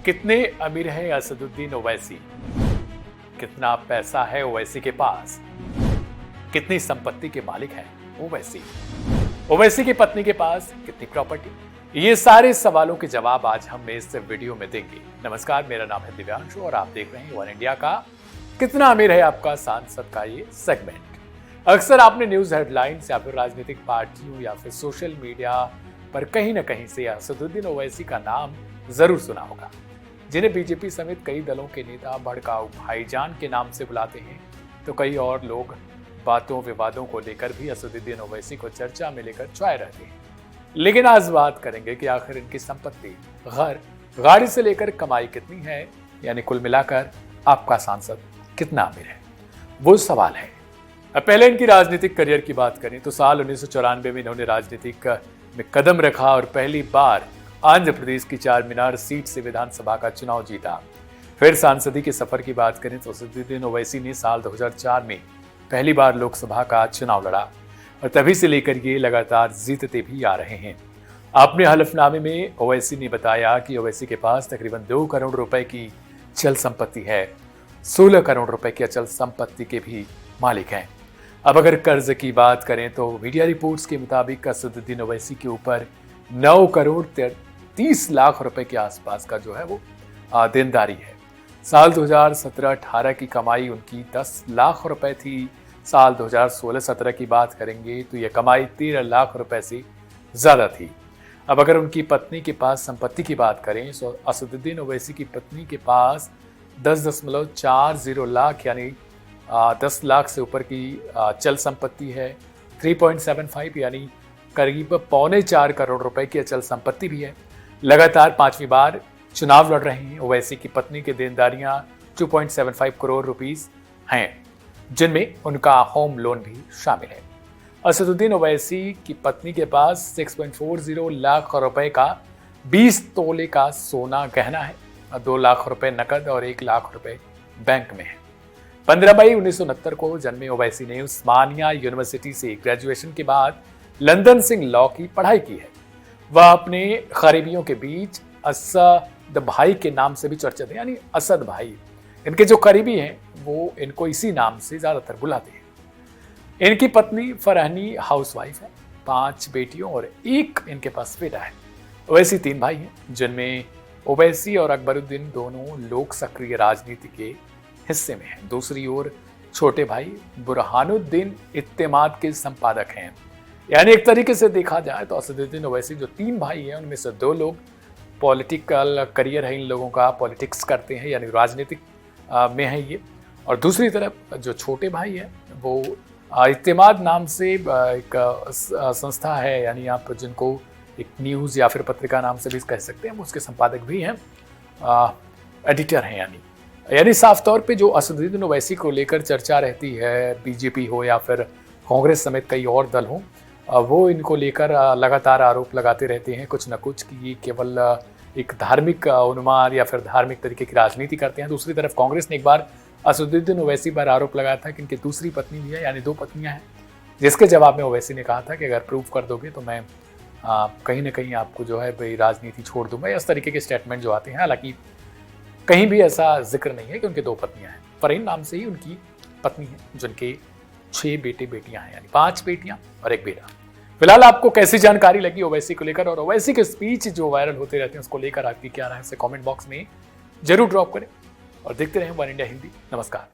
कितने अमीर है असदुद्दीन ओवैसी? कितना पैसा है ओवैसी के पास? कितनी संपत्ति के मालिक हैं ओवैसी? ओवैसी की पत्नी के पास कितनी प्रॉपर्टी? ये सारे सवालों के जवाब आज हम इस वीडियो में देंगे। नमस्कार, मेरा नाम है दिव्यांशु और आप देख रहे हैं वन इंडिया का कितना अमीर है आपका सांसद का ये सेगमेंट। अक्सर आपने न्यूज हेडलाइंस या फिर राजनीतिक पार्टियों या फिर सोशल मीडिया पर कहीं ना कहीं से असदुद्दीन ओवैसी का नाम जरूर सुना होगा, जिन्हें बीजेपी समेत कई दलों के नेता भड़काऊ भाईजान के नाम से बुलाते हैं, तो कई और लोग बातों विवादों को लेकर भी असदुद्दीन ओवैसी को चर्चा में लेकर छाए रहते हैं। लेकिन आज बात करेंगे कि आखिर इनकी संपत्ति, घर, गाड़ी से लेकर कमाई कितनी है, यानी कुल मिलाकर आपका सांसद कितना अमीर है, वो सवाल है। अब पहले इनकी राजनीतिक करियर की बात करें तो साल 1994 में इन्होंने राजनीतिक में कदम रखा और पहली बार आंध्र प्रदेश की चारमीनार सीट से विधानसभा का चुनाव जीता। फिर सांसदी के सफर की बात करें तो असदुद्दीन ओवैसी ने साल 2004 में पहली बार लोकसभा का चुनाव लड़ा और तभी से लेकर ये लगातार जीतते भी आ रहे हैं। अपने हलफनामे में ओवैसी ने बताया कि ओवैसी के पास तकरीबन 2 करोड़ रुपए की चल संपत्ति है, 16 करोड़ रुपए की अचल संपत्ति के भी मालिक हैं। अब अगर कर्ज की बात करें तो मीडिया रिपोर्ट्स के मुताबिक असदुद्दीन ओवैसी के ऊपर 9 करोड़ 30 लाख रुपए के आसपास का जो है वो देनदारी है। साल 2017-18 की कमाई उनकी 10 लाख रुपए थी। साल 2016-17 की बात करेंगे तो यह कमाई 13 लाख रुपए से ज्यादा थी। अब अगर उनकी पत्नी के पास संपत्ति की बात करें तो असदुद्दीन ओवैसी की पत्नी के पास 10.40 लाख यानी 10 लाख से ऊपर की चल संपत्ति है। 3.75 यानी करीब 3.25 करोड़ रुपए की अचल संपत्ति भी है। लगातार 5वीं बार चुनाव लड़ रहे हैं। ओवैसी की पत्नी की देनदारियां 2.75 करोड़ रुपीस हैं, जिनमें उनका होम लोन भी शामिल है। असदुद्दीन ओवैसी की पत्नी के पास 6.40 लाख रुपए का 20 तोले का सोना गहना है, 2 लाख रुपए नकद और 1 लाख रुपए बैंक में है। 15 मई 1969 को जन्मे ओवैसी ने उस्मानिया यूनिवर्सिटी से ग्रेजुएशन के बाद लंदन से लॉ की पढ़ाई की है। वह अपने करीबियों के बीच असद भाई के नाम से भी चर्चित है, यानी असद भाई। इनके जो करीबी हैं वो इनको इसी नाम से ज्यादातर बुलाते हैं। इनकी पत्नी फरहनी हाउसवाइफ है। 5 बेटियों और 1 इनके पास बेटा है। ओवैसी 3 भाई हैं, जिनमें ओवैसी और अकबरुद्दीन दोनों लोग सक्रिय राजनीति के हिस्से में हैं। दूसरी ओर छोटे भाई बुरहानुद्दीन इत्तेमाद के संपादक हैं। यानी एक तरीके से देखा जाए तो असदुद्दीन ओवैसी जो 3 भाई हैं उनमें से 2 लोग पॉलिटिकल करियर है इन लोगों का, पॉलिटिक्स करते हैं, यानी राजनीतिक में है ये। और दूसरी तरफ जो छोटे भाई हैं वो इत्तेमाद नाम से एक संस्था है, यानी आप जिनको एक न्यूज़ या फिर पत्रिका नाम से भी कह सकते हैं, उसके संपादक भी हैं, एडिटर हैं। यानी साफ तौर पे जो असदुद्दीन ओवैसी को लेकर चर्चा रहती है, बीजेपी हो या फिर कांग्रेस समेत कई और दल हों, वो इनको लेकर लगातार आरोप लगाते रहते हैं कुछ न कुछ कि ये केवल एक धार्मिक उन्माद या फिर धार्मिक तरीके की राजनीति करते हैं। दूसरी तरफ कांग्रेस ने एक बार असदुद्दीन ओवैसी पर आरोप लगाया था कि इनकी दूसरी पत्नी भी है, यानी 2 पत्नियां हैं, जिसके जवाब में ओवैसी ने कहा था कि अगर प्रूव कर दोगे तो मैं कहीं ना कहीं आपको जो है भाई राजनीति छोड़ दूंगा। इस तरीके के स्टेटमेंट जो आते हैं, हालांकि कहीं भी ऐसा जिक्र नहीं है कि उनके 2 पत्नियां हैं। फरहीन नाम से ही उनकी पत्नी है, जिनके 6 बेटे बेटियां हैं, यानी 5 बेटियां और 1 बेटा। फिलहाल आपको कैसी जानकारी लगी ओवैसी को लेकर, और ओवैसी के स्पीच जो वायरल होते रहते हैं उसको लेकर आपकी क्या राय है, कमेंट बॉक्स में जरूर ड्रॉप करें और देखते रहें वन इंडिया हिंदी। नमस्कार।